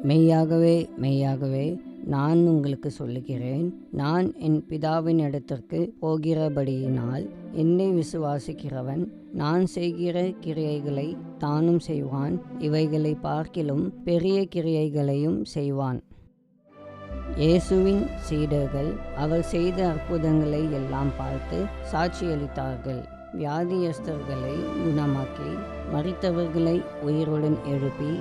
மெய்யாகவே மெய்யாகவே நான் உங்களுக்கு சொல்லுகிறேன், நான் என் பிதாவின் இடத்திற்கு போகிறபடியினால் என்னை விசுவாசிக்கிறவன் நான் செய்கிற கிரியைகளை தானும் செய்வான், இவைகளை பார்க்கிலும் பெரிய கிரியைகளையும் செய்வான். இயேசுவின் சீடர்கள் அவர் செய்த அற்புதங்களை எல்லாம் பார்த்து சாட்சியளித்தார்கள். வியாதியஸ்தர்களை குணமாக்கி, மரித்தவர்களை உயிருடன் எழுப்பி,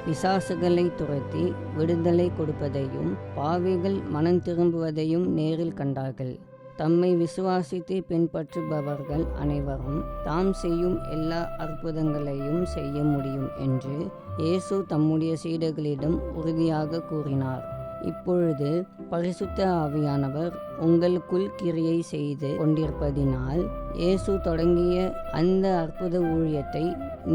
பிசாசுகளை துரத்தி விடுதலை கொடுப்பதையும் பாவிகள் மனம் திரும்புவதையும் நேரில் கண்டார்கள். தம்மை விசுவாசித்து பின்பற்றுபவர்கள் அனைவரும் தாம் செய்யும் எல்லா அற்புதங்களையும் செய்ய முடியும் என்று இயேசு தம்முடைய சீடர்களிடம் உறுதியாக கூறினார். இப்பொழுது பரிசுத்த ஆவியானவர் உங்களுக்குள் கிரியை செய்து கொண்டிருப்பதினால் இயேசு தொடங்கிய அந்த அற்புத ஊழியத்தை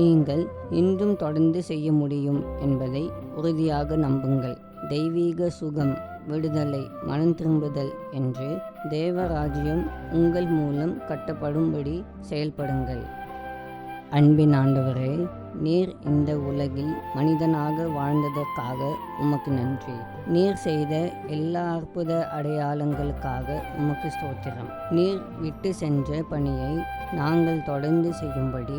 நீங்கள் இன்றும் தொடர்ந்து செய்ய முடியும் என்பதை உறுதியாக நம்புங்கள். தெய்வீக சுகம், விடுதலை, மனம் திரும்புதல் என்று தேவராஜ்யம் உங்கள் மூலம் கட்டப்படும்படி செயல்படுங்கள். அன்பின் ஆண்டவரே, நீர் இந்த உலகில் மனிதனாக வாழ்ந்ததற்காக உமக்கு நன்றி. நீர் செய்த எல்லா அற்புத அடையாளங்களுக்காக உமக்கு ஸ்தோத்திரம். நீர் விட்டு சென்ற பணியை நாங்கள் தொடர்ந்து செய்யும்படி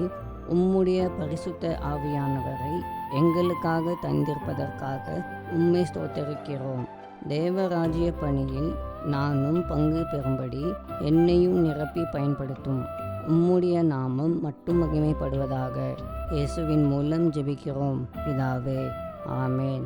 உம்முடைய பரிசுத்த ஆவியானவரை எங்களுக்காக தந்திருப்பதற்காக உம்மை ஸ்தோத்தரிக்கிறோம். தேவராஜ்ய பணியில் நானும் பங்கு பெறும்படி என்னையும் நிரப்பி பயன்படுத்தும். உம்முடைய நாமம் மட்டும் மகிமைப்படுவதாக. இயேசுவின் மூலம் ஜெபிக்கிறோம் பிதாவே, ஆமேன்.